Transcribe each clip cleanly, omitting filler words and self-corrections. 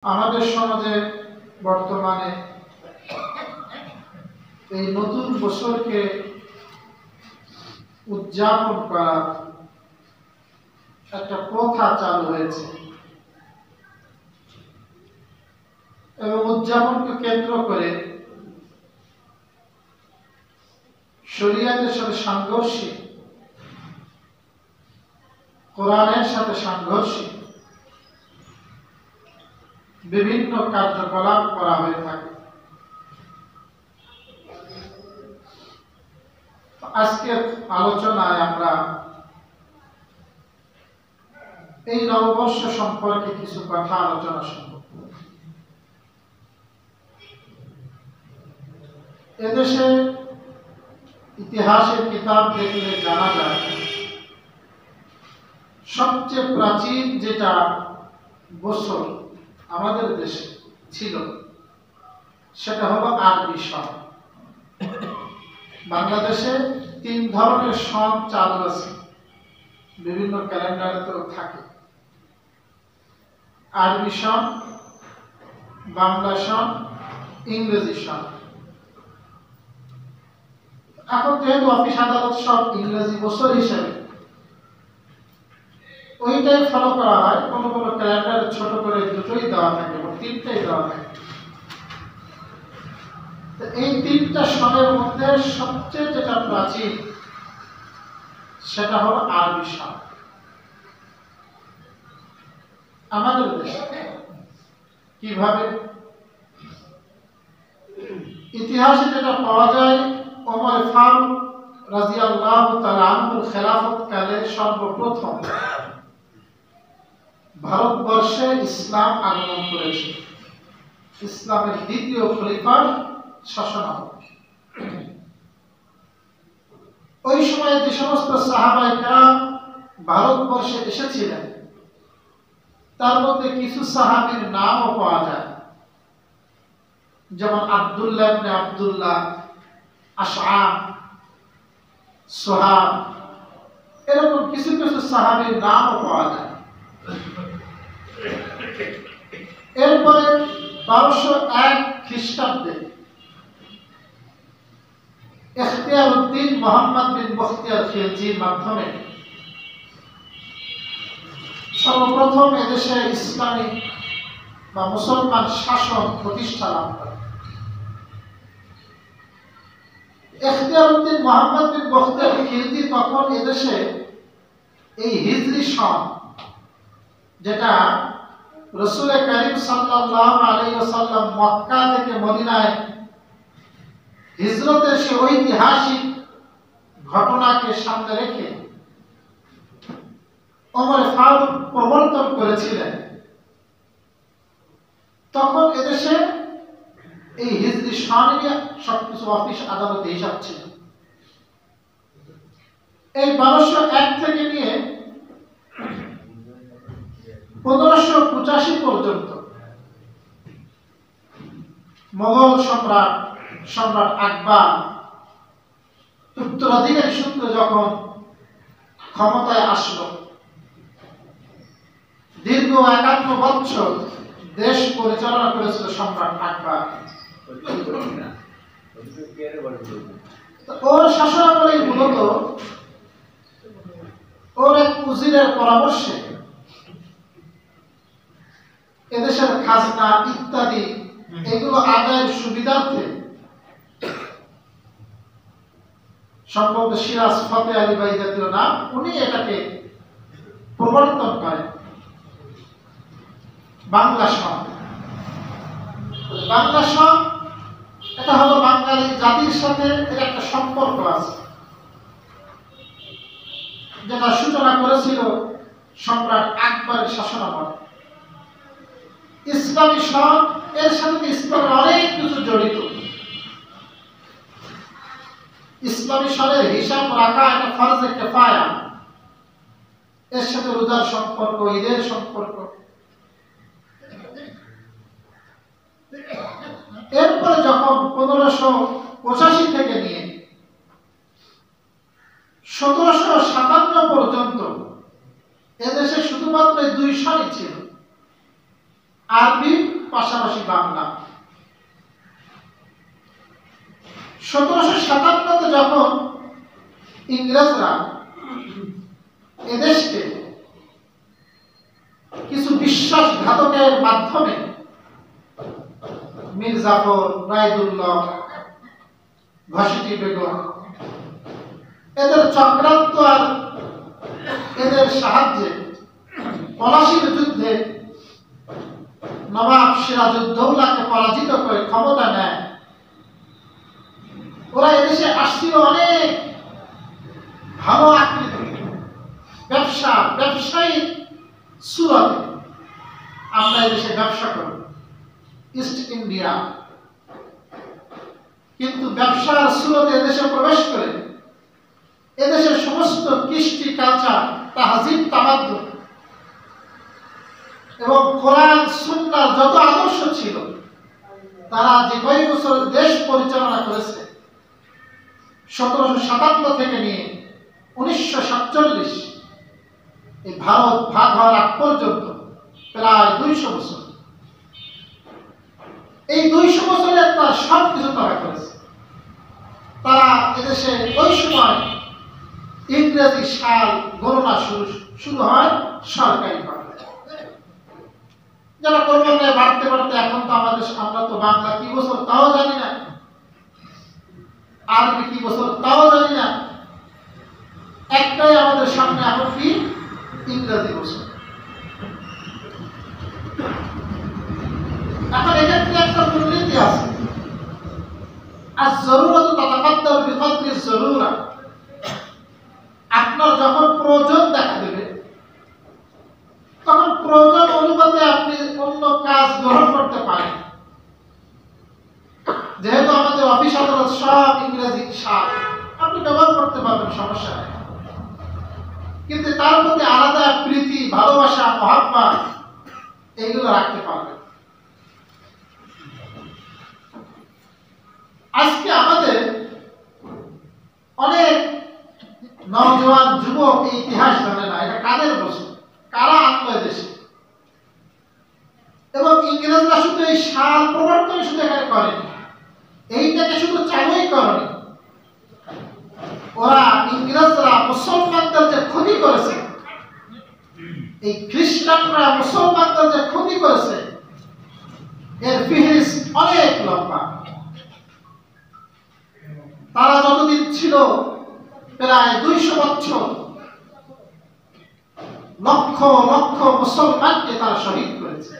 আমাদের সমাজে বর্তমানে এই নতুন বছরকে উদযাপন করার একটা প্রথা চালু হয়েছে এবং উদযাপনকে কেন্দ্র করে শরীয়তের সাথে সাংঘর্ষিক, কোরআনের সাথে সাংঘর্ষিক বিভিন্ন কার্যকলাপ করা হয়ে থাকে। আজকের আলোচনায় আমরা এই নববর্ষ সম্পর্কে কিছু কথা আলোচনা শুনব। এদেশে ইতিহাসের কিতাব দেখলে জানা যায় সবচেয়ে প্রাচীন যেটা বছর আমাদের দেশে ছিল সেটা হলো আরবি সন। বাংলাদেশে 3 ধরনের সন চালু আছে, বিভিন্ন ক্যালেন্ডারেতেও থাকে। আরবি সন, বাংলা সন, ইংরেজি সন। এখন যেহেতু অফিস আদালত সব ইংরেজি বছর হিসেবে ওইটাই ফলো করা হয়, কোনো কোনো ক্যালেন্ডারে ছোট করে দুটোই দেওয়া থাকে এবং 3টাই দেওয়া থাকে। এই 3টা সনের মধ্যে সবচেয়ে যেটা প্রাচীন সেটা হলো আরবি সন। আমাদের দেশে কিভাবে ইতিহাসে যেটা পাওয়া যায়, ওমর ফারুক রাদিয়াল্লাহু তাআলা আনহুর খেলাফত কালে সর্বপ্রথম ভারতবর্ষে ইসলাম আগমন করেছে, ইসলামের দ্বিতীয় খলিফার শাসনামলে। ওই সময়ে যে সমস্ত সাহাবায়ে কেরাম ভারতবর্ষে এসেছিলেন তার মধ্যে কিছু সাহাবীর নামও পাওয়া যায়, যেমন আব্দুল্লাহ ইবনে আব্দুল্লাহ, আশআব, সুহাব, এরকম কিছু কিছু সাহাবীর নামও পাওয়া যায়। এরপরে 1201 খ্রিস্টাব্দে ইখতিয়ারউদ্দিন মুহাম্মদ বিন বখতিয়ার খিলজির মাধ্যমে সর্বপ্রথম এদেশে ইসলামী বা মুসলমান শাসন প্রতিষ্ঠা লাভ করে। ইখতিয়ারউদ্দিন মুহাম্মদ বিন বখতিয়ার খিলজি তখন এদেশে এই হিজরি সন, যেটা রাসূল কারীম সাল্লাল্লাহু আলাইহি ওয়াসাল্লাম মক্কা থেকে মদিনায় হিজরতের সেই ঐতিহাসিক ঘটনাকে সামনে রেখে ওমর ফারুক প্রবর্তন করেছিলেন, তখন এদেশে এই হিজরি সনে সবকিছু অফিস আদালতে হিসাব ছিল। এই 1201 থেকে নিয়ে 1585 পর্যন্ত মোগল সম্রাট আকবর উত্তরাধিকারী সূত্রে যখন ক্ষমতায় আসলো, দীর্ঘ 51 বছর দেশ পরিচালনা করেছিল সম্রাট আকবর। ওর শাসনামলে মূলত ওর এক উজিরের পরামর্শে এদেশের খাজনা ইত্যাদি এগুলো আদায়ের সুবিধার্থে সম্ভবত সিরাজ ফতে আলী ভাই জাতীয় নাম, উনি এটাকে প্রবর্তন করেন বাংলা সন। বাংলা সন এটা হলো বাঙালি জাতির সাথে এর একটা সম্পর্ক আছে, যেটা সূচনা করেছিল সম্রাট আকবরের শাসনামলে। ইসলামী সন এর সাথে ইসলামের অনেক কিছু জড়িত। ইসলামী সনের হিসাব রাখা একটা ফরজে কিফায়া, এর সাথে রোজার সম্পর্ক, ঈদের সম্পর্ক। এরপরে যখন 1585 থেকে নিয়ে 1757 পর্যন্ত এদেশে শুধুমাত্র 2 সনই ছিল, আরবি পাশাপাশি বাংলা। 1757 যখন ইংরেজরা এদেশকে কিছু বিশ্বাসঘাতকের মাধ্যমে মীর জাফর, রায়দুল্লাহ, ঘসিটি বেগম এদের চক্রান্ত আর এদের সাহায্যে পলাশীর যুদ্ধে নবাব সিরাজউদ্দৌলাকে পরাজিত করে ক্ষমতা নেয়। ওরা এদেশে আসছিল অনেক ভালো আকৃতি ব্যবসায়ী সুরতে, আমরা এদেশে ব্যবসা করি ইস্ট ইন্ডিয়া, কিন্তু ব্যবসার সুরতে এদেশে প্রবেশ করে এদেশের সমস্ত কৃষ্টি কালচার, তাহজিব, তামাদ্দুন এবং কোরআন সুন্নাহর যত আদর্শ ছিল তারা যে কয়েক বছর দেশ পরিচালনা করেছে 1757 থেকে নিয়ে 1947 এই ভারত ভাগ হওয়ার আগ পর্যন্ত প্রায় 200 বছর। এই 200 বছরে তারা সব কিছু তারা করেছে। তারা এদেশে ওই সময় ইংরেজি সাল গণনা শুরু হয় সরকারিভাবে। যারা ক্রমান্বয়ে বাড়তে বাড়তে এখন তো আমরা তো বাংলা কি বছর তাও জানি না, আরবি কি বছর তাও জানি না, একটাই আমাদের সামনে এখন কি ইংরেজি বছর। এখন এক্ষেত্রে একটা মূলনীতি আছে, আর জরুরত তাতাকাদ্দার বিকদ্রি জরুরা। আপনার যখন প্রয়োজন দেখা দেবে তখন প্রয়োজন অনুপাতে আপনি অন্য কাজ গ্রহণ করতে পারেন। যেহেতু আমাদের অফিস আদালত সব ইংরেজি সাল, আপনি ব্যবহার করতে পারবেন, সমস্যা নেই, কিন্তু তার প্রতি আলাদা প্রীতি, ভালোবাসা, মহাব্বা এইগুলো রাখতে পারবেন। আজকে আমাদের অনেক নওজোয়ান যুবক এই ইতিহাস জানে না, এটা কাদের বছর, কারা আনলো দেশে। এবং ইংরেজরা শুধু এই সাল প্রবর্তন শুধু এখানে করেনি, এইটাকে শুধু চালুই করেনি, ওরা ইংরেজরা মুসলমানদের যে ক্ষতি করেছে, এই খ্রিস্টানরা মুসলমানদের যে ক্ষতি করেছে এর ফিহরিস্ট অনেক লম্বা। তারা যতদিন ছিল প্রায় 200 বছর লক্ষ লক্ষ মুসলমানকে তারা শহীদ করেছে।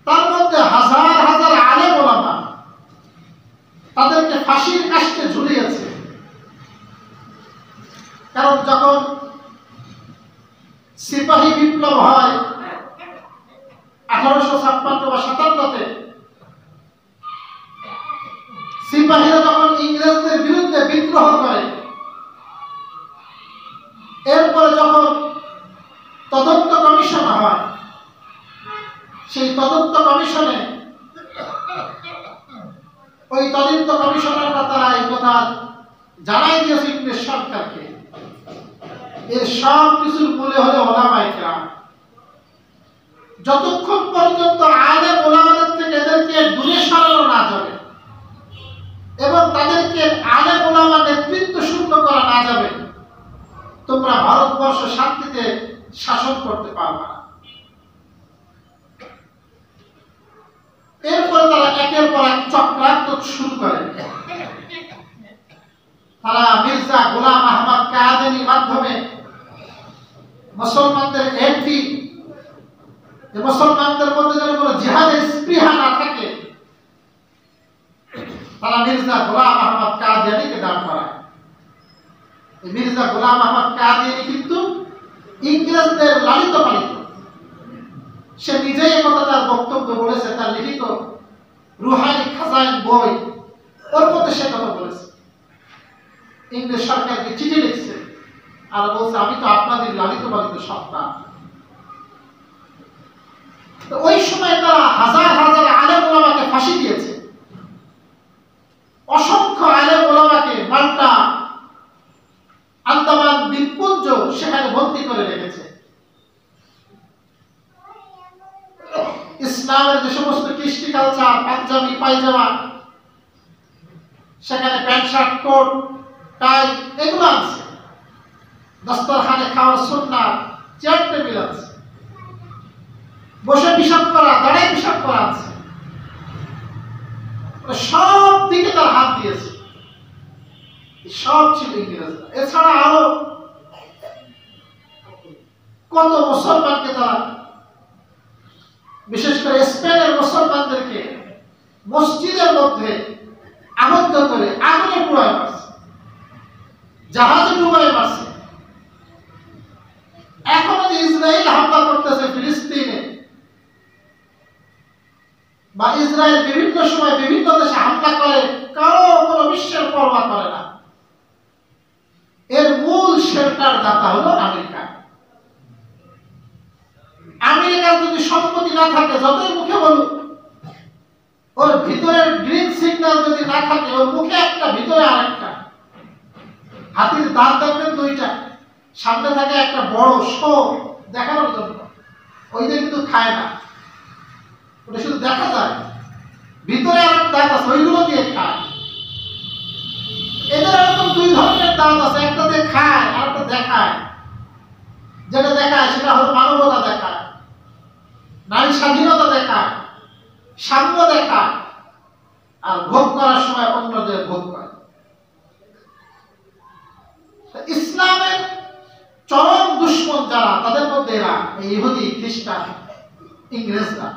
তার মধ্যে হাজার হাজার আলেম ওলামা তাদেরকে ফাঁসির কাস্টে ঝুলিয়েছে। কারণ যখন সিপাহী বিপ্লব হয় 1856 বা 57-তে, সিপাহীরা যখন ইংরেজদের বিরুদ্ধে বিদ্রোহ করে, এরপরে যখন তদন্ত কমিশন হয়, সেই তদন্ত কমিশনে ওই তদন্ত কমিশনাররা তারা এই কথা জানাই দিয়েছে ইংরেজ সরকারকে, এর সব কিছুর মূলে হলো ওলামায়ে কেরাম। যতক্ষণ পর্যন্ত আলেম ওলামাদের থেকে এদেরকে দূরে সরানো না যাবে এবং তাদেরকে আলেম ওলামা নেতৃত্ব শূন্য করা না যাবে, তোমরা ভারতবর্ষ শান্তিতে শাসন করতে পারবে না। এরপরে তারা একের পর এক চক্রান্ত শুরু করে। তারা মির্জা গোলাম আহমদ কাদিনীর মাধ্যমে মুসলমানদের এমপি, মুসলমানদের মধ্যে যেন কোনো জিহাদের স্পৃহা না থাকে, তারা মির্জা গোলাম আহমদ কাদিয়ানীকে দাঁড় করায়। মির্জা গোলাম আহমদ কাদিয়ানী কিন্তু ইংরেজদের লালিত পালিত। সে নিজেই একথা তার বক্তব্য বলেছে, তার লিখিত রুহানি খাজাইন বই, ওর মধ্যে সে কথা বলেছে। ইংরেজ সরকারকে চিঠি লিখছে আর বলছে, আমি তো আপনাদের লালিত পালিত সন্তান। ওই সময় তারা হাজার হাজার আলেম ওলামাকে ফাঁসি দিয়েছে, অসংখ্য আলেম ওলামাকে মাল্টা, আন্দামান দ্বীপপুঞ্জ সেখানে ভর্তি করে রেখেছে। ইসলামের যে সমস্ত কৃষ্টি কালচার, পাঞ্জাবি পায়জামা, সেখানে প্যান্ট শার্ট কোট টাই এগুলো আছে। দস্তরখানে খাওয়ার সুন্নাত, চেয়ার টেবিল আছে, বসে পিশাব করা, দাঁড়ায় পিশাব করা আছে, সব দিকে তার হাত দিয়েছে। সব ছিল ইংরেজরা। এছাড়া আরো কত মুসলমানকে তারা, বিশেষ করে স্পেনের মুসলমানদেরকে মসজিদের মধ্যে আবদ্ধ করে আগুনে পুড়ায় মারছে, জাহাজে ডুবায় মারছে। এখনো যে ইসরায়েল হামলা করতেছে ফিলিস্তিনে, বা ইসরায়েল বিভিন্ন সময় বিভিন্ন দেশে হামলা করে, কারো কোনো বিশ্বের পরোয়া করে না। এর মূল শেল্টার দাতা হলো আমেরিকা। আমেরিকার যদি সম্পত্তি না থাকে, যতই মুখে বলুক, ওর ভিতরের গ্রিন সিগন্যাল যদি না থাকে, ওর মুখে একটা ভিতরে আরেকটা। হাতির দাঁত দেখবেন দুইটা, সামনে থাকে একটা বড় শো দেখানোর জন্য, ওইটা কিন্তু খায় না, ওটা শুধু দেখা যায়। ভিতরে আরেক দাঁত আছে, ওইগুলো দিয়ে খায়। এদের এরকম দুই ধরনের দাঁত আছে, একটা দিয়ে খায় আর একটা দেখায়। যেটা দেখায় সেটা হলো মানবতা দেখায়, নারী স্বাধীনতা দেখায়, সাম্য দেখায়, আর ভোগ করার সময় অন্যদের ভোগ করে। ইসলামের চরম দুশ্মন যারা, তাদের মধ্যে এরা, ইহুদি, খ্রিস্টান, ইংরেজরা।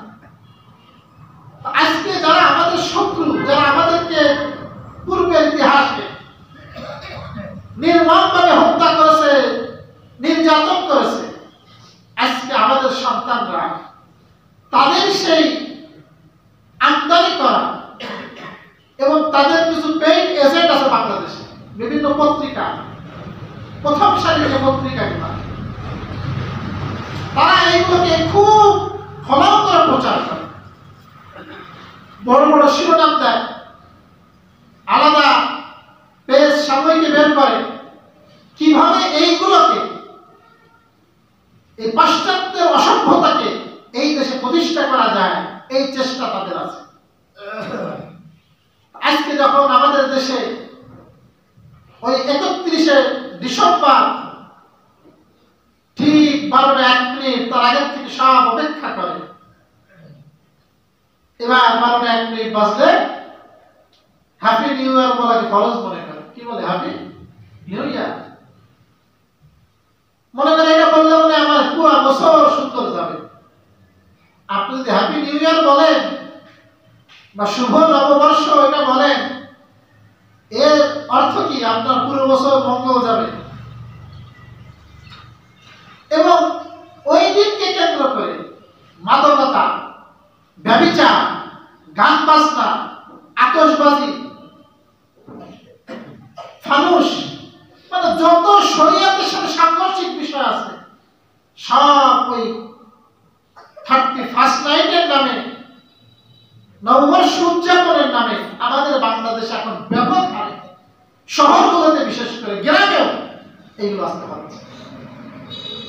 আজকে যারা আমাদের শত্রু, যারা আমাদেরকে পূর্বের ইতিহাসে নির্মমভাবে হত্যা করেছে, নির্যাতন করেছে, আজকে আমাদের সন্তানরা তাদের সেই আমদানি করা এবং তাদের কিছু পেইড এজেন্ট আছে বাংলাদেশে, বিভিন্ন পত্রিকা, প্রথম সারির যে পত্রিকাগুলো, তারা এইগুলোকে খুব ফলাও করে প্রচার করে, বড় বড় শিরোনাম দেয়, আলাদা পেজ সাময়িকী বের করে, কিভাবে এইগুলোকে, এই পাশ্চাত্যের অসভ্যতাকে এই দেশে প্রতিষ্ঠা করা যায়, এই চেষ্টা তাদের আছে। আজকে যখন আমাদের দেশে ওই 31শে ডিসেম্বর ঠিক 12টা 1 মিনিট তার আগের থেকে সব অপেক্ষা করে, এবার 12টা 1 মিনিট বাজলে হ্যাপি নিউ ইয়ার বলাকে ফরজ মনে করে। কি বলে? হ্যাপি নিউ ইয়ার মনে করে। এটা বললে মনে আমার পুরো বছর সুন্দর যাবে। আপনি যদি হ্যাপি নিউ ইয়ার বলেন বা শুভ নববর্ষ এটা বলেন, এর অর্থ কি? আপনার পুরো বছর মঙ্গল যাবে। এবং ওই দিনকে কেন্দ্র করে মাদকতা, ব্যভিচার, গান বাজনা, আতশবাজি, ফানুস, মানে যত শরীয়তের সাথে সাংঘর্ষিক বিষয় আছে, সব ওই 31st নাইটের নামে, নববর্ষ উদযাপনের নামে আমাদের বাংলাদেশে এখন ব্যাপক হারে, শহরগুলোতে বিশেষ করে, গ্রামেও এইগুলো আসতে পারছে।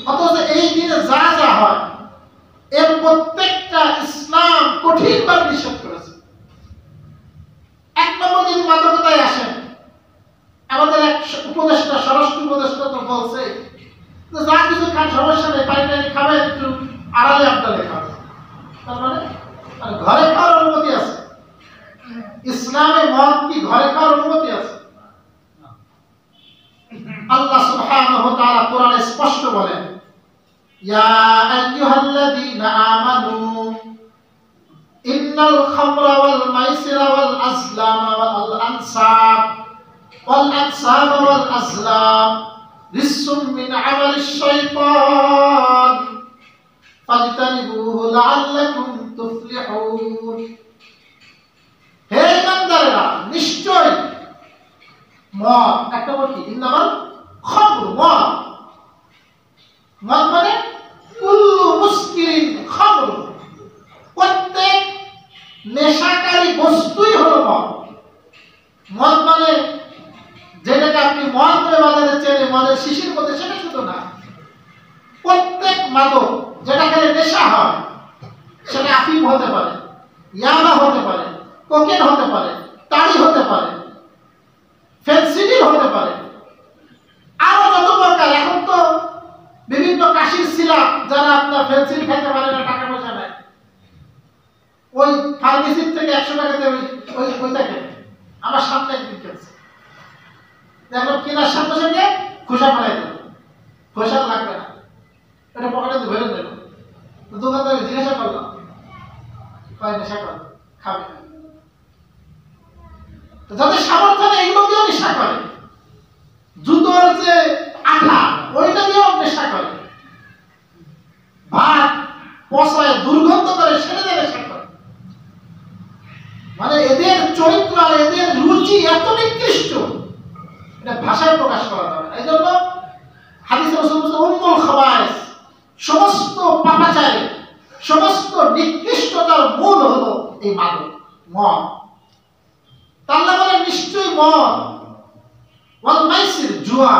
অথচ এই দিনে যা যা হয়, এর প্রত্যেকটা ইসলাম কঠিনভাবে নিষেধ করেছে। এক নম্বর যদি মাদকতায় আসেন, আমাদের এক উপদেষ্টা, স্বরাষ্ট্র উপদেষ্টা তো বলছে যে যা কিছু খান সমস্যা নেই, পানি টানি খাবে, একটু আড়ালে আপনাদের খাবে। তার মানে ঘরে খাওয়ার অনুমতি আছে। ইসলামে মদ কি ঘরে খাওয়ার অনুমতি আছে? আল্লাহ সুবহানাহু ওয়া তাআলা কোরআনে স্পষ্ট বলেন, ইয়া আইয়ুহাল্লাযীনা আমানু ইন্নাল খামরা ওয়াল মাইসিরা ওয়াল আজলামা ওয়াল আনসাব ওয়াল আজলাম রিসসুম মিন আমালিশ শাইতান ফাজতানিবুহু লাআল্লাকুম তুফলিহুন। হে ইমানদারেরা, নিশ্চয় মদ, একটা বল কি, ইন্নামাল খামর, মদ, মদ মানে কুল্লু মুসকিরিন খামর, প্রত্যেক নেশাকারী বস্তুই হলো মদ। মদ মানে যেটাকে আপনি মদ করে বাজারে চেনে, মদের শিশির মধ্যে, সেটা শুধু না, প্রত্যেক মাদক যেটা খেলে নেশা হয়, সেটা আফিম হতে পারে, ইয়াবা হতে পারে, কোকেন হতে পারে, তাড়ি হতে পারে, ফেনসিডিল হতে পারে, আরো যত প্রকার। এখন তো বিভিন্ন কাশির সিরাপ, যারা আপনার ফেনসিডিল খেতে পারে না, টাকা পয়সা নেয়, ওই ফার্মেসির থেকে 100 টাকাতে ওইটাকে আমার সামনে একদিন খেয়েছে, দেখলাম কেনার সামনে সঙ্গে খোসা ফেলাই দেবো, খোসা লাগবে না, এটা পকেটে ভরে দেব। দোকানদার জিজ্ঞাসা করলাম, কয় নেশা করে খাবে, যাদের সামর্থ্য নেই এগুলো দিয়েও নেশা করে, জুতোর যে আঠা ওইটা দিয়েও নেশা করে, ভাত পচায় দুর্গন্ধ করে সেটা দিয়ে নেশা করে। মানে এদের চরিত্র আর এদের রুচি এত নিকৃষ্ট, এটা ভাষায় প্রকাশ করা যাবে না। এই জন্য হাদিসে রাসূল বলেছেন উম্মুল খাবায়েস, সমস্ত পাপাচারে, সমস্ত নিকৃষ্টতার মূল হলো এই মাদক, মদ। আল্লাহ বলেন নিশ্চয়ই মদ, ওয়াল মাইসির, জুয়া,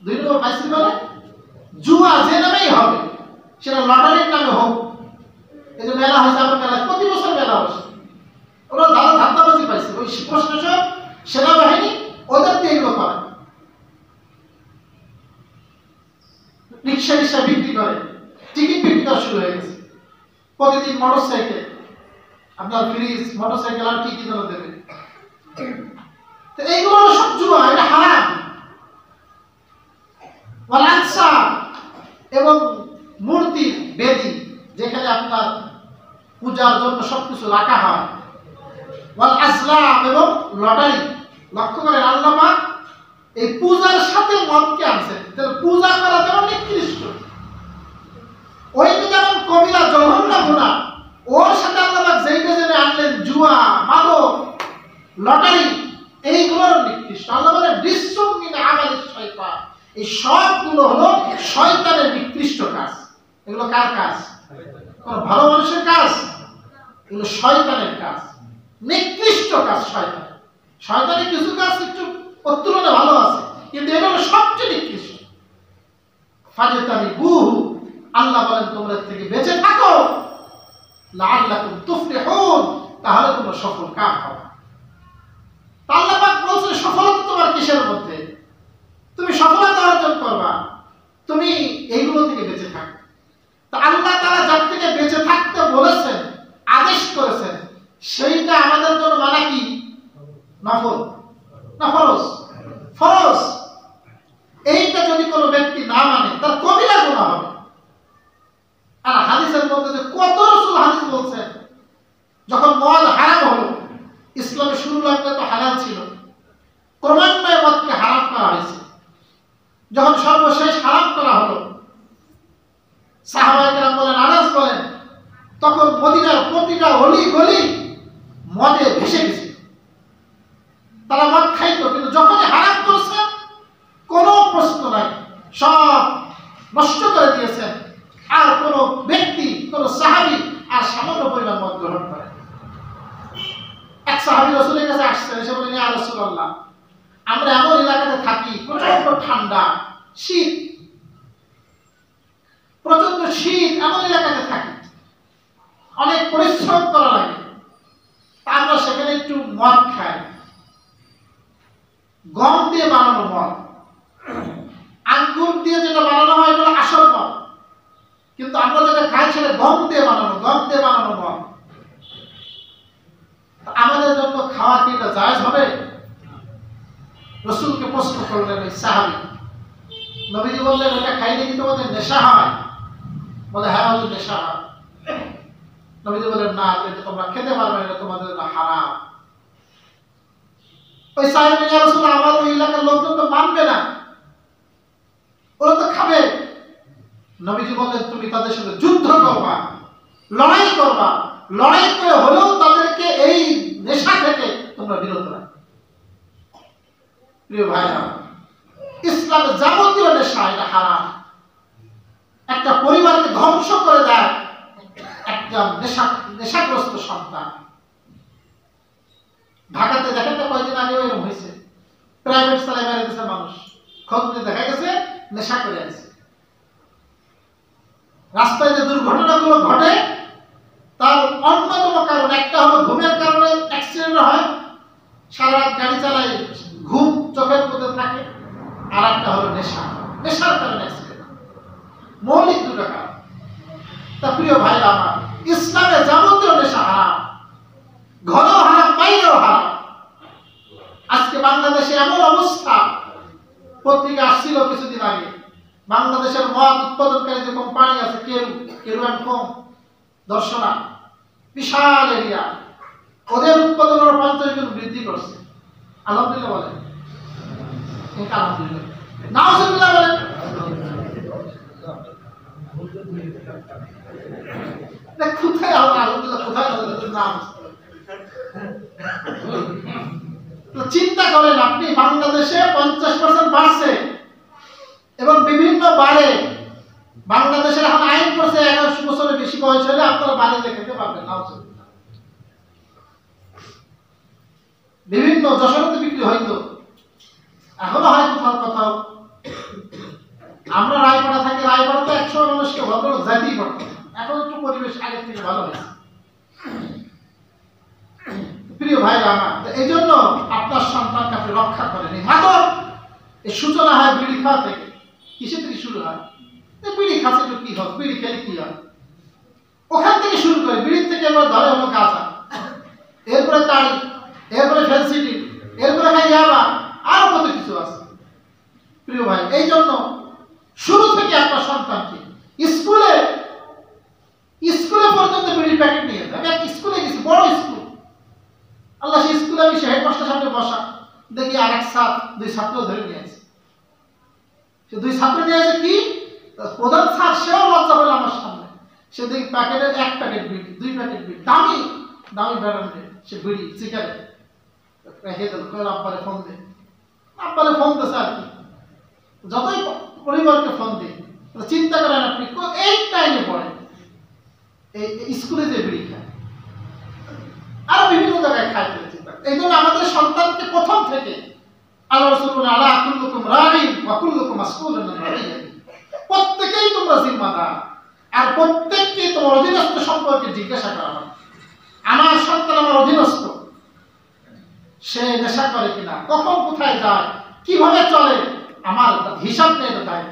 দুই নম্বর মাইসির বলে জুয়া যে নামেই হবে, সেটা লটারির নামে হোক। এই যে মেলা হয়েছে, আমার মেলা প্রতি বছর মেলা হচ্ছে, ওরা দাদা ধান্দাবাজি পাইছে, ওই প্রশাসন সেনাবাহিনী ওদের দিয়ে এগুলো করে, রিক্সা রিক্সা বিক্রি করে, টিকিট বিক্রি করা শুরু হয়ে গেছে। প্রতিদিন মোটরসাইকেল, আপনার ফ্রিজ, মোটরসাইকেল আর কি কি যেন দেবে। তো এইগুলো সব জুয়া, এটা হারাম। ওয়ালানসা, এবং মূর্তি, বেদি, যেখানে আপনার পূজার জন্য সবকিছু রাখা হয়। ওয়াল আজলাম, এবং লটারি। লক্ষ্য করেন আল্লাহ পাক এই পূজার সাথে মদকে আনছেন, পূজা করা যেমন নিকৃষ্ট, ওইটা যেমন কবিরা জঘন্য গুনাহ, ওর সাথে আল্লাহ পাক যেইটা জেনে আনলেন জুয়া, মাদক, লটারি, এইগুলোর নিকৃষ্ট। আল্লাহ বলেন বিসুম মিন আমালিশ শয়তান, এই সবগুলো হলো শয়তানের নিকৃষ্ট কাজ। এগুলো কার কাজ? কোন ভালো মানুষের কাজ? এগুলো শয়তানের কাজ, নিকৃষ্ট কাজ শয়তান। শয়তানের কিছু কাজ একটু তুলনায় ভালো আছে, কিন্তু এটা হলো সবচেয়ে নিকৃষ্ট। ফাজতানিবুহু, আল্লাহ বলেন তোমরা থেকে বেঁচে থাকো, লাআল্লাকুম তুফলিহুন, তাহলে তোমরা সফল কাম হবে। আল্লাহ পাক বলছেন সফলতা তোমার কিসের মধ্যে? তুমি সফলতা অর্জন করবা, তুমি এইগুলো থেকে বেঁচে থাকো। তো আল্লাহ তাআলা যার থেকে বেঁচে থাকতে বলেছেন, আদেশ করেছেন, সেইটা আমাদের জন্য মানা কি? নফল না ফরজ? ফরজ। এইটা যদি কোনো ব্যক্তি না মানে তার কবিরা গুনাহ হবে। আর হাদিসের মধ্যে যে কত রাসূল হাদিস বলছেন, যখন মদ হারাম হলো, ইসলামে শুরু লাগলে তো হালাল ছিল, ক্রমান্বয়ে মদকে হারাম করা হয়েছে। যখন সর্বশেষ হারাম করা হলো, সাহাবায়ে কেরাম বলেন, আনাস বলেন, তখন মদিনার প্রতিটা অলি গলি মদে ভেসে গেছে। তারা মদ খাইতো, কিন্তু যখনই হারাম করেছে কোনো প্রশ্ন নাই, সব নষ্ট করে দিয়েছেন। আর কোনো ব্যক্তি, কোনো সাহাবী আর সামান্য পরিমাণ মদ গ্রহণ করে। এক সাহাবী রাসূলের কাছে আসছেন, এসে বলেন, ইয়া রাসূলুল্লাহ, আমরা এমন এলাকাতে থাকি, প্রচন্ড ঠান্ডা, শীত, প্রচন্ড শীত, এমন এলাকাতে থাকি, অনেক পরিশ্রম করা লাগে, আমরা সেখানে একটু মদ খাই, গম দিয়ে বানানো মদ, আঙ্গুর দিয়ে যেটা বানানো হয় এটা আসল মদ, কিন্তু আমরা যেটা খাই সেটা গম দিয়ে বানানো মদ। আমাদের জন্য খাওয়া কি এটা জায়েজ হবে? রাসূলকে প্রশ্ন করলেন ওই সাহাবী। নবীজি বললেন, এটা খাইলে কি তোমাদের নেশা হয়? বলে, হ্যাঁ ওদের নেশা হয়। নবীজি বললেন, না, এটা তোমরা খেতে পারবে না, এটা তোমাদের জন্য হারাম। ওই সাহাবী, ইয়া রাসূলুল্লাহ, আমার ওই এলাকার লোকজন তো মানবে না, ওরা তো খাবে। নবীজি বললেন, তুমি তাদের সাথে যুদ্ধ করবা, লড়াই করবা, লড়াই করে হলেও তাদেরকে এই নেশা থেকে তোমরা বিরত রাখবে। প্রিয় ভাইরা, ইসলামের যাবতীয় নেশা এটা হারাম। একটা পরিবারকে ধ্বংস করে দেয় একটা নেশাগ্রস্ত সন্তান। ঢাকাতে দেখেন না, কয়েকদিন আগে এরকম হয়েছে, প্রাইভেট চালায় মেরে দিয়েছে মানুষ, খোঁজ নিয়ে দেখা গেছে নেশা করে আছে। রাস্তায় যে দুর্ঘটনাগুলো ঘটে, তার অন্যতম কারণ একটা হলো ঘুমের কারণে অ্যাক্সিডেন্ট হয়, সারা রাত গাড়ি চালায়, ঘুম চোখের মধ্যে থাকে। আর একটা হলো নেশার কারণে অ্যাক্সিডেন্ট। মৌলিক দুটো কারণ। তা প্রিয় ভাইরা আমার, ইসলামে যাবতীয় নেশা হারাম, ঘরেও হারাম, বাইরেও হারাম। আজকে বাংলাদেশে এমন অবস্থা, পত্রিকা আসছিল কিছুদিন আগে, বাংলাদেশের মদ উৎপাদনকারী যে কোম্পানি আছে কেরু অ্যান্ড কোম, দর্শনা, বিশাল এরিয়া, ওদের উৎপাদন 50 গুণ বৃদ্ধি করছে। আলহামদুলিল্লাহ বলেন, আলহামদুলিল্লাহ, নাউজুবিল্লাহ বলেন। কোথায় আলহামদুলিল্লাহ, কোথায় নাম? চিন্তা করেন আপনি, বাংলাদেশে 50% বাড়ছে এবং বিভিন্ন বারে বাংলাদেশের এখন আইন করছে 11 বছরের বেশি বয়স হলে আপনারা বাড়িতে খেতে পারবেন না। বিভিন্ন যশোরতে বিক্রি হইতো, এখনো হয় কোথাও কোথাও। আমরা রায়পাড়া থাকি, রায়পাড়াতে 100 মানুষকে ভদ্রলোক জাতিই করতো। এখন একটু পরিবেশ আগের থেকে ভালো হয়েছে। প্রিয় ভাইরা আমার, এই জন্য আপনার সন্তানকে আপনি রক্ষা করেন। মাদক এই সূচনা হয় বিড়ি খাওয়া থেকে। কিসে থেকে শুরু হয়? বিড়ি খাচ্ছে তো কি হয়, বিড়ি খেলে কি হয়, ওখান থেকে শুরু করে। বিড়ির থেকে এবার ধরে হলো গাঁজা, এরপরে তাড়ি, এরপরে ফেন্সিডি, এরপরে খাই ইয়াবা, আরো কত কিছু আছে। প্রিয় ভাই, এই জন্য শুরু থেকে আপনার সন্তানকে স্কুলে পর্যন্ত বিড়ির প্যাকেট নিয়ে যাবে। আমি এক স্কুলে গেছি, বড় স্কুল, আল্লাহ, সেই স্কুলে আমি হেডমাস্টার সামনে বসা, দেখি আর এক দুই ছাত্র ধরে নিয়ে আসে। সে দুই ছাত্র নিয়ে আসে কি, প্রধান স্যার সেও লজ্জা পেল আমার সামনে। সে দেখি প্যাকেটের 1 প্যাকেট বিড়ি, 2 প্যাকেট বিড়ি, দামি দামি ব্র্যান্ডে সে বিড়ি সিগারেট রেখে দিল। আব্বারে ফোন দে, আব্বারে ফোন দিয়েছে আর কি, যতই পরিবারকে ফোন দিই। চিন্তা করেন আপনি, এই টাইমে পড়ে এই স্কুলে যে বিড়ি খায়, আরো বিভিন্ন জায়গায় খায় ফেলে। চিন্তা, এই জন্য আমাদের সন্তানকে প্রথম থেকে আল্লাহ রাসূল বলেন, আলা কুল্লুকুম রাঈন ওয়া কুল্লুকুম মাসউলুন আন রাঈয়াতিহি, প্রত্যেকেই তোমরা জিম্মাদার, আর প্রত্যেককে তোমার অধীনস্থ সম্পর্কে জিজ্ঞাসা করা হবে। আমার সন্তান আমার অধীনস্থ, সে নেশা করে কিনা, কখন কোথায় যায়, কিভাবে চলে, আমার হিসাব নেই তো। তাই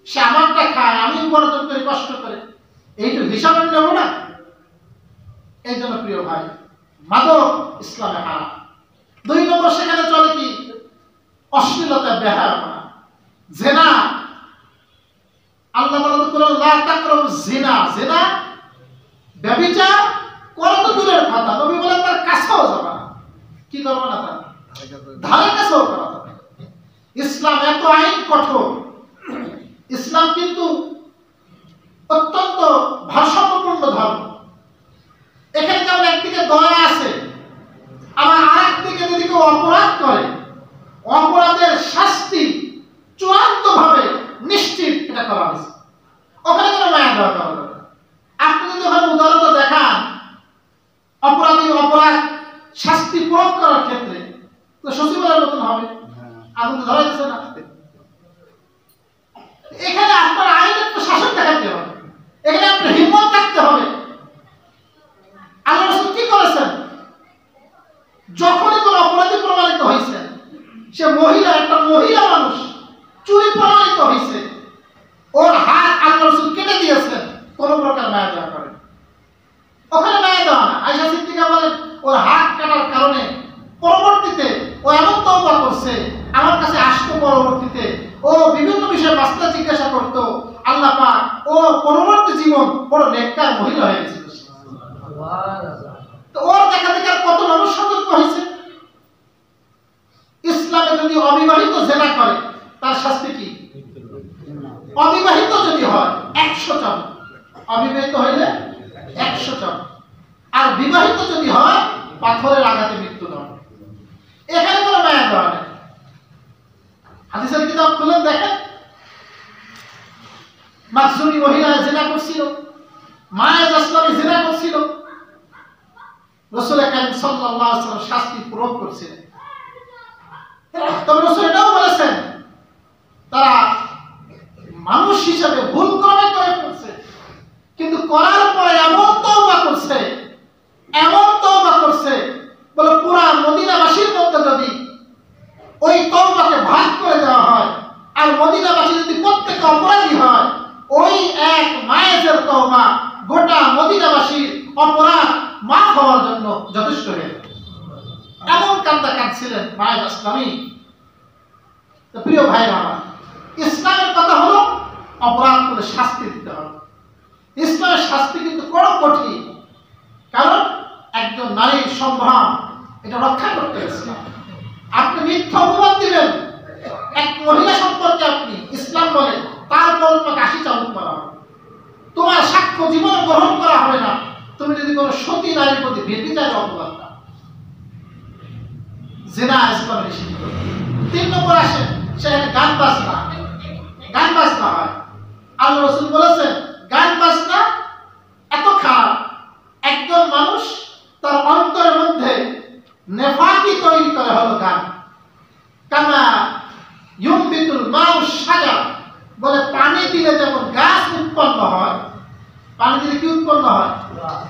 সে আমারটা খায়, আমি উপার্জন করে কষ্ট করে, এইটু হিসাব আমি নেব না। এই জন্য প্রিয় ভাই, মাদক ইসলামে হারাম। 2 নম্বর, সেখানে চলে কি, অশ্লীলতা, বেহায়াপনা, জিনা। আল্লাহ তাআলা তো বলেন, লা তাকরাবুজ জিনা, জিনা ব্যভিচার করা তো দূরের কথা, নবী বলেন তার কাছেও যাবে না। কি করব না, তার ধারে কাছেও করা যাবে না। ইসলাম এত আইন কঠোর। ইসলাম কিন্তু অত্যন্ত ভারসাম্যপূর্ণ ধর্ম। এখানে যেমন একদিকে দয়া আছে, আবার আরেকদিকে যদি কেউ অপরাধ করে, অপরাধের শাস্তি চূড়ান্তভাবে নিশ্চিত এটা করা হয়েছে। ওখানে কোনো মায়া দেওয়া করা যাবে না। আপনি যদি ওখানে উদারতা দেখান অপরাধী অপরাধ শাস্তি প্রয়োগ করার ক্ষেত্রে, তো সচিবালয়ের মতন হবে। আপনি তো ধরা যাচ্ছে না। এখানে আপনার আইনের তো শাসন দেখাতে হবে, এখানে আপনার হিম্মত রাখতে হবে। আল্লাহ রাসূল কি করেছেন, যখনই কোনো অপরাধী প্রমাণিত হয়েছে, সে মহিলা, একটা মহিলা মানুষ চুরি প্রমাণিত হয়েছে, ওর হাত আল্লাহ রাসূল কেটে দিয়েছেন, কোন প্রকার মায়া দেওয়া করেন। ওখানে মায়া দেওয়া না। আয়েশা সিদ্দিকা বলেন, ওর হাত কাটার কারণে পরবর্তীতে ও এমন তওবা করছে, আমার কাছে আসতো পরবর্তীতে, ও বিভিন্ন বিষয়ে মাসলা জিজ্ঞাসা করতো, আল্লাহ পাক ও পরবর্তী জীবন বড় নেককার মহিলা হয়ে গেছিল। তো ওর দেখা দেখে কত মানুষ সতর্ক হয়েছে। ইসলামে যদি অবিবাহিত জেনা করে, তার শাস্তি কি? অবিবাহিত যদি হয় 100 চাবুক, অবিবাহিত হইলে 100 চাবুক, আর বিবাহিত যদি হয় পাথরের আঘাতে মৃত্যুদণ্ড। এখানে কোনো মায়া দেওয়া নেই। হাদিসের কিতাব খুলে দেখেন, মাকজুমি মহিলা জিনা করছিল, মায়ের আসলামী জিনা করছিল, রাসূল কারীম সাল্লাল্লাহু আলাইহি ওয়াসাল্লাম শাস্তি প্রয়োগ করছিলেন। তবে রাসূল এটাও বলেছেন, তারা মানুষ হিসাবে ভুল করে ফেলছে, কিন্তু করার পরে এমন তওবা করছে বলে পুরা মদিনাবাসীর মধ্যে যদি ওই তওবাকে ভাগ করে দেওয়া হয় আর মদিনাবাসী যদি প্রত্যেক অপরাধী হয়, ওই এক মায়ের তওবা গোটা মদিনাবাসীর অপরাধ মাফ হওয়ার জন্য যথেষ্ট হয়ে যাবে। এমন কান্দা কাঁদছিলেন মায়ের ইসলামী। তো প্রিয় ভাইরা আমার, ইসলামের কথা হলো অপরাধ করে শাস্তি দিতে হবে। ইসলামের শাস্তি কিন্তু বড় কঠিন, কারণ একজন নারীর সম্ভ্রম এটা রক্ষা করতে ইসলাম। আপনি মিথ্যা অপবাদ দিবেন এক মহিলা সম্পর্কে, আপনি ইসলাম বলে তারপর তোমাকে 80 চাবুক মারা হবে, তোমার সাক্ষ্য জীবনে গ্রহণ করা হবে না তুমি যদি কোনো সতী নারীর প্রতি ব্যভিচার অপবাদ দাও। জিনা ইসলাম নিষিদ্ধ। 3 নম্বর আসেন, সেখানে গান বাজনা হয়। আল্লাহ রাসূল বলেছেন গান বাজনা এত খারাপ, একজন মানুষ তার অন্তরের মধ্যে নেফাকি তৈরি করে হলো গান। কামা ইউমবিতুল মাউ শাজার, বলে পানি দিলে যেমন গাছ উৎপন্ন হয়, পানি দিলে কি উৎপন্ন হয়?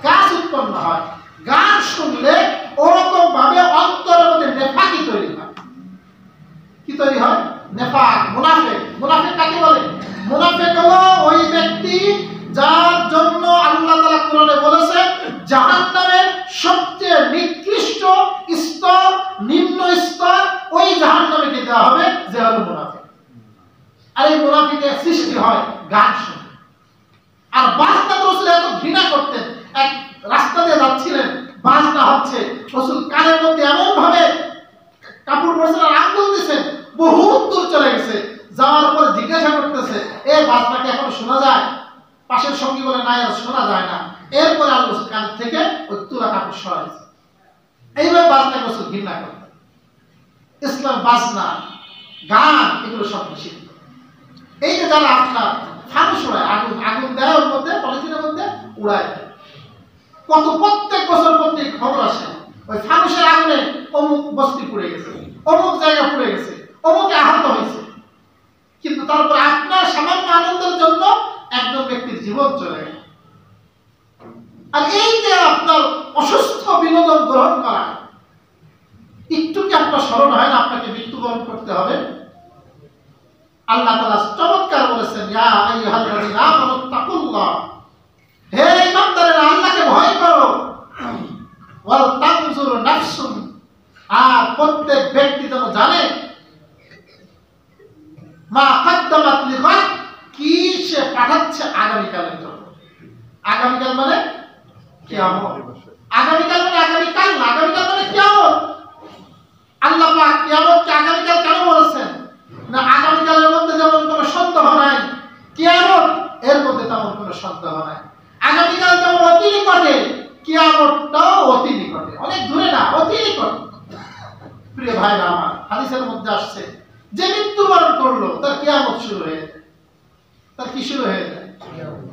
গাছ উৎপন্ন হয়। গান শুনলে ওরকম ভাবে অন্তরের মধ্যে নেফাকি তৈরি হয়। কি তৈরি হয়? নেফাক, মুনাফিক। মুনাফিক কাকে বলে? মুনাফিক হলো ওই ব্যক্তি যার জন্য আল্লাহ তাআলা কোরআনে বলেছেন জাহান্নামের সবচেয়ে নিকৃষ্ট স্তর, নিম্ন স্তর ওই জাহান্নামীকে দেওয়া হবে, যে হলো মুনাফিক। আর এই মুনাফিকের সৃষ্টি হয় গান শুনে। আর বাজনা রাসূল এত ঘৃণা করতেন, এক রাস্তা দিয়ে যাচ্ছিলেন, বাজনা হচ্ছে, রাসূল কানের মধ্যে এমন ভাবে কাপড় পরছেন আর আঙ্গুল দিয়েছেন, বহুত দূর চলে গেছে। যাওয়ার পরে জিজ্ঞাসা করতেছে, এই বাজনাকে এখন শোনা যায়? পাশের সঙ্গী বলে না, এর শোনা যায় না। এরপরে আল্লাহ রাসূল কান থেকে ওই তুলা কাপড় সরাইছে। এইভাবে বাজনা রাসূল ঘৃণা করতেন। ইসলাম বাজনা, গান এগুলো সব নিষিদ্ধ। এই যে যারা আপনার ফানুস উড়ায়, আগুন দেয় ওর মধ্যে, পলিথিনের মধ্যে উড়ায়, প্রত্যেক বছর প্রত্যেক খবর আসে ওই ফানুসের আগুনে অমুক বস্তি পুড়ে গেছে, অমুক জায়গা পুড়ে গেছে, অমুকে আহত হয়েছে। কিন্তু তারপর আপনার সামান্য আনন্দের জন্য একজন ব্যক্তির জীবন চলে গেল। আর এই যে আপনার অসুস্থ বিনোদন গ্রহণ করা, একটু কি আপনার স্মরণ হয় না আপনাকে মৃত্যুবরণ করতে হবে? আল্লাহ তাআলা চমৎকার বলেছেন, ইয়া আইয়ুহাল্লাযীনা আমানু তাকুল্লাহ, হে ঈমানদারেরা আল্লাহকে ভয় করো, ওয়াল তানজুর নাফসুন, আর প্রত্যেক ব্যক্তি যেন জানে মা কদ্দামাত লিগাদ, কি সে পাঠাচ্ছে আগামীকালের জন্য। আগামীকাল মানে কিয়ামত। আগামীকাল মানে আগামীকাল না, আগামীকাল মানে কিয়ামত। আল্লাহ পাক কিয়ামতকে আগামীকাল কেন বলেছেন? না আগামীকালের মধ্যে যেমন কোনো সন্দেহ নাই, কিয়ামত এর মধ্যে তেমন কোনো সন্দেহ নাই। আগামীকাল যেমন অতি নিকটে, কিয়ামতটাও অতি নিকটে, অনেক দূরে না, অতি নিকটে। প্রিয় ভাইরা আমার, হাদিসের মধ্যে আসছে যে মৃত্যুবরণ করলো তার কিয়ামত শুরু হয়ে যায়। তার কি শুরু হয়ে যায়?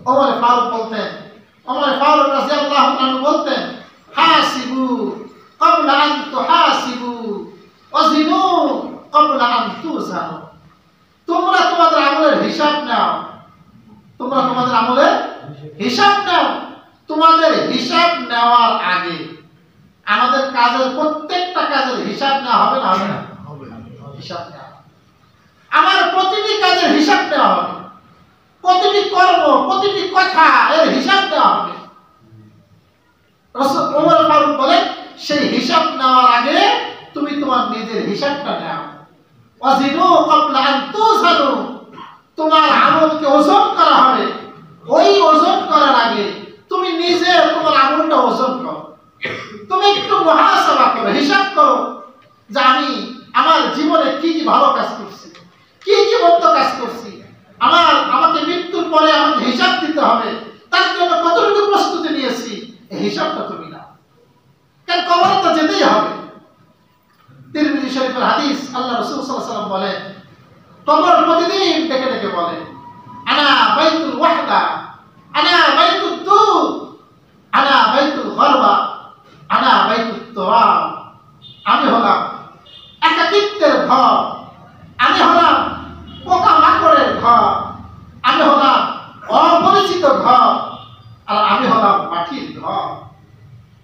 ওমর ফারুক বলতেন, ওমর ফারুক রাদিয়াল্লাহু আনহু বলতেন, হাসিবু ক্বাবলা আন তুহাসিবু ওয়াজিনু ক্বাবলা আন তুজানু। তোমরা তোমাদের আমলের হিসাব নাও, তোমরা তোমাদের আমলের হিসাব নাও। তোমাদের হিসাব নেওয়ার আগে আমাদের কাজের প্রত্যেকটা কাজের হিসাব নেওয়া হবে না? হবে না? হিসাব নেওয়া, আমার প্রতিটি কাজের হিসাব নেওয়া হবে, প্রতিটি কর্ম, প্রতিটি কথা এর হিসাব নেওয়া হবে। রাসূল ওমর ফারুক বলেন, সেই হিসাব নেওয়ার আগে তুমি তোমার নিজের হিসাবটা নাও। ওয়াজিনু ক্বাবলা আন তুজানু, তোমার আমলকে ওজন করা হবে, ওই ওজন করার আগে তুমি নিজে তোমার আমলটা ওজন করো। তুমি একটু মুহাসাবা করো, হিসাব করো যে আমি আমার জীবনে কি কি ভালো কাজ করছি, কি কি মন্দ কাজ করছি। আমাকে মৃত্যুর পরে আমাকে হিসাব দিতে হবে, তার জন্য কতটুকু প্রস্তুতি নিয়েছি, এই হিসাবটা তুমি নাও। কারণ কবরে তো যেতেই হবে। তিরমিজি শরীফের হাদিস, আল্লাহ রাসূল সাল্লাল্লাহু আলাইহি ওয়াসাল্লাম বলেন, কবর প্রতিদিন ডেকে ডেকে বলে, আনা বাইতুল ওয়াহদা, আনা বাইতুদ দুর, আনা বাইতুল গরবা, আনা বাইতুত তুরাব। আমি হলাম একাকিত্বের ঘর, আমি হলাম পোকা মাকড়ের ঘর, আমি হলাম অপরিচিত ঘর,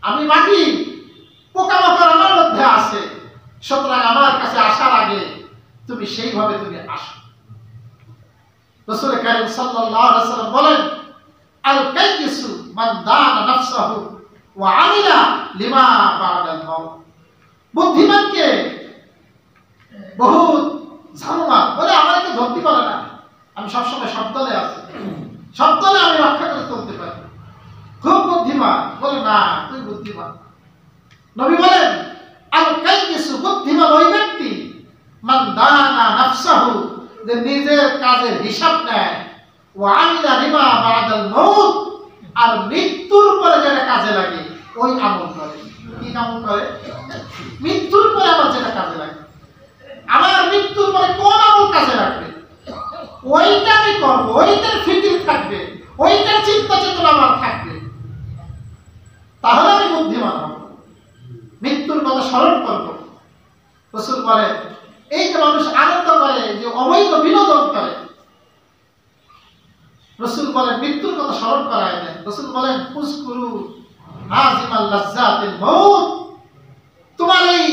আমি মাটি, পোকামাকড় আমার মধ্যে আছে, সুতরাং আমার কাছে আসার আগে তুমি সেইভাবে তুমি আসো। রাসূল কারীম সাল্লাল্লাহু আলাইহি ওয়াসাল্লাম বলেন, আল কাইয়িসু মান দানা নাফসাহু ওয়া আমিলা লিমা বা'দাল মাউত। বুদ্ধিমানকে বহুত ঝামেলা বলে আমাকে ধরতে পারে না, আমি সবসময় শব্দলে আছি, শব্দলে আমি রক্ষা করে চলতে পারি, খুব বুদ্ধিমান। বলে না, তুই বুদ্ধিমান। নবী বলেন, আল কাইয়িসু, বুদ্ধিমান ওই ব্যক্তি, মান দানা নাফসাহু, যে নিজের কাজের হিসাব নেয়, ওয়া আমিলা লিমা বা'দাল মাউত, আর মৃত্যুর পরে যেটা কাজে লাগে ওই আমল করে। কি আমল করে? মৃত্যুর পরে আমার যেটা কাজে লাগে, আমার মৃত্যুর পরে কোন আমল কাজে লাগবে ওইটা আমি করবো, ওইটার ফিকির থাকবে, ওইটার চিন্তা চেতনা আমার থাকবে, তাহলে আমি বুদ্ধিমান হব, মৃত্যুর কথা স্মরণ করব। রাসূল বলেন, এই যে মানুষ আনন্দ করে, যে অবৈধ বিনোদন করে, রাসূল বলেন মৃত্যুর কথা স্মরণ করায় দেন। রাসূল বলেন, উযকুরু হাযিমাল লাজ্জাতিল মাউত, তোমার এই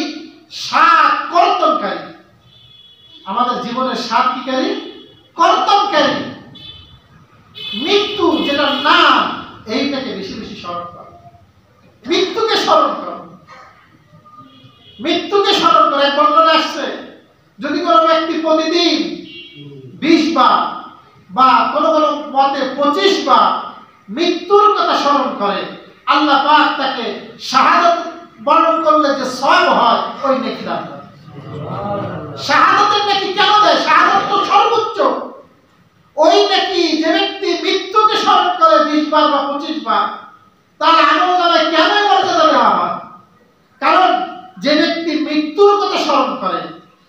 স্বাদ কর্তনকারী, আমাদের জীবনের স্বাদ কিকারী, কর্তনকারী মৃত্যু, যেটার নাম, এইটাকে বেশি বেশি স্মরণ করো, মৃত্যুকে স্মরণ করো, মৃত্যুকে স্মরণ করো। এক বর্ণনা আসছে, যদি কোনো ব্যক্তি প্রতিদিন 20 বার বা কোনো কোনো মতে 25 বার মৃত্যুর কথা স্মরণ করে, আল্লাহ পাক তাকে শাহাদাত বরণ করলে যে সওয়াব হয় ওই নেকি দান করে। শাহাদাতের নেকি কেন দেয়? শাহাদাত তো সর্বোচ্চ। ওই নেকি যে ব্যক্তি মৃত্যুকে স্মরণ করে 20 বার বা 25 বার, তার আমলনামায় কেন মর্যাদা দেওয়া হয়? কারণ যে ব্যক্তি মৃত্যুর কথা স্মরণ করে,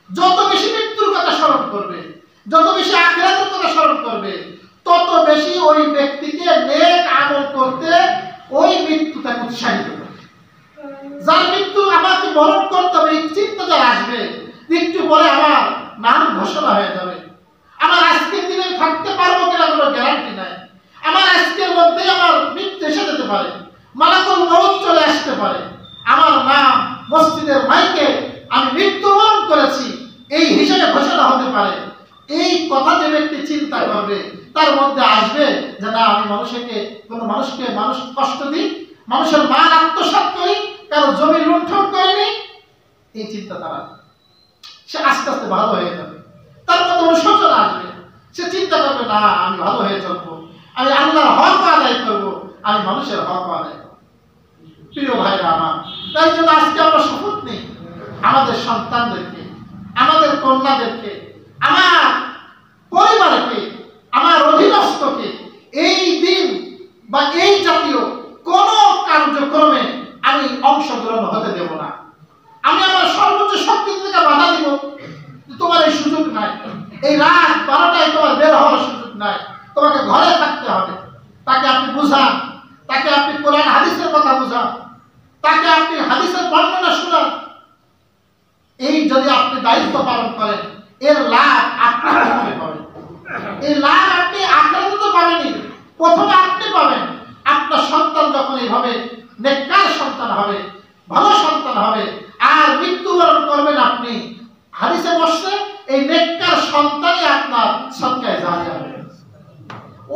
যত বেশি মৃত্যুর কথা স্মরণ করবে, যত বেশি আখিরাতের কথা স্মরণ করবে, তত বেশি ওই ব্যক্তিকে নেক আমল করতে ওই মৃত্যু তাকে উৎসাহিত করে। যার মৃত্যু আমাকে বরণ করতে হবে, এই চিন্তা যার আসবে, একটু পরে আমার নাম ঘোষণা হয়ে যাবে, আমার আজকের দিনে থাকতে পারবো কিনা কোনো গ্যারান্টি নাই, আমার আজকের মধ্যে আমার মৃত্যু এসে যেতে পারে, মালাকুল মউত চলে আসতে পারে, আমার নাম মসজিদের মাইকে আমি মৃত্যুবরণ করেছি এই হিসেবে ঘোষণা হতে পারে। এই কথা যে ব্যক্তি চিন্তা করবে, তার মধ্যে আসবে যে না, আমি কোনো মানুষকে কষ্ট দিই, মানুষের মান আত্মসাৎ করি, কারো জমি লুণ্ঠন করিনি, এই চিন্তা তারা, সে আস্তে আস্তে ভালো হয়ে যাবে, তার মধ্যে অনুশোচনা আসবে, সে চিন্তা করবে না, আমি ভালো হয়ে চলবো, আমি আল্লাহর হক আদায় করবো, আমি মানুষের হক আদায় করবো। প্রিয় ভাইরা আমার, তাই জন্য আজকে আমরা শপথ নেই আমাদের সন্তানদেরকে, আমাদের কন্যাদেরকে, আমার পরিবারকে, আমার অধীনস্থকে এই দিন বা এই জাতীয় কোন কার্যক্রমে আমি অংশগ্রহণ হতে দেব না। আমি আমার সর্বোচ্চ শক্তি থেকে বাধা দিব, তোমার এই সুযোগ নাই, এই রাত 12টায় তোমার বের হওয়ার সুযোগ নাই, তোমাকে ঘরে থাকতে হবে। তাকে আপনি বুঝান, তাকে আপনি কোরআন হাদিসের কথা বুঝান, তাকে আপনি হাদিসের বর্ণনা শোনান। এই যদি আপনি দায়িত্ব পালন করেন, এর লাভ আপনি পাবেন। এই লাভ আপনি আখিরাতে তো পাবেনই, প্রথমে আপনি পাবেন। আপনার সন্তান যখন এইভাবে নেককার সন্তান হবে, ভালো সন্তান হবে, আর মৃত্যুবরণ করবেন আপনি, হাদিসে বসছে এই নেককার সন্তানই আপনার সদকায়ে জারিয়া হবে।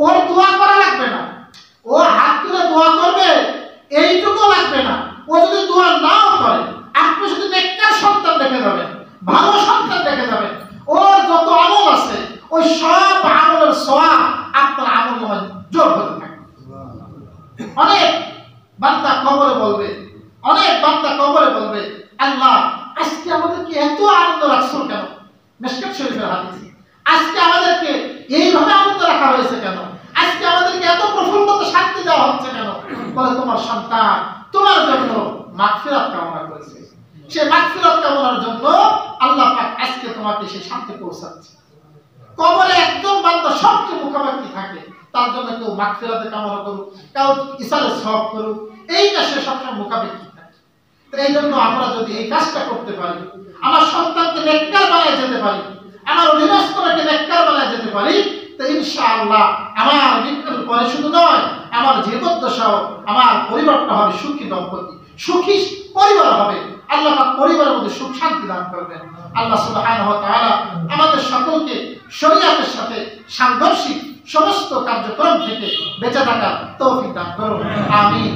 ওর দোয়া করা লাগবে না, ও হাত তুলে দোয়া করবে এইটুকু লাগবে না। ও যদি দোয়া নাও করে, আপনি শুধু নেককার সন্তান দেখে যাবেন, ভালো সন্তান দেখে যাবেন, ওর যত আমল আছে ওই সব আমলের সওয়াব আপনার আমলনামায় যোগ হতে থাকে। অনেক বান্দা কবরে বলবে, অনেক বান্দা কবরে বলবে, আল্লাহ আজকে আমাদেরকে এত আনন্দ রাখছো কেন? মিশকাত শরীফের হাদিস, আজকে আমাদেরকে এইভাবে আনন্দ রাখা হয়েছে কেন? আজকে আমাদেরকে এত প্রফুল্লতা শান্তি দেওয়া হচ্ছে কেন? বলে তোমার সন্তান তোমার জন্য মাগফিরাত কামনা করেছে, সে মাগফিরাত কামনার জন্য আল্লাহ পাক আজকে তোমাকে সেই শান্তি পৌঁছাচ্ছে। কবরে একদম বান্দা সবচেয়ে মুখাপেক্ষি থাকে, তার জন্য কেউ মাগফিরাতের কামনা করুক, কেউ ইসালের সওয়াব করুক, এইটা সে সবসময় মুখাপেক্ষি থাকে। তো এই জন্য আমরা যদি এই কাজটা করতে পারি, আমার সন্তানকে নেককার বানায় যেতে পারি, আমার অধীনস্থকে নেককার বানায় যেতে পারি, তো ইনশাআল্লাহ আমার মৃত্যুর পরে শুধু নয়, আমার জীবদ্দশাও আমার পরিবারটা হবে সুখী দম্পতি, সুখী পরিবার হবে। আল্লাহ পাক পরিবারের মধ্যে সুখ শান্তি দান করবেন। আল্লাহ সুবহানাহু ওয়া তাআলা আমাদের সকলকে শরীয়তের সাথে সাংঘর্ষিক সমস্ত কার্যক্রম থেকে বেঁচে থাকার তৌফিক দান করুন। আমিন।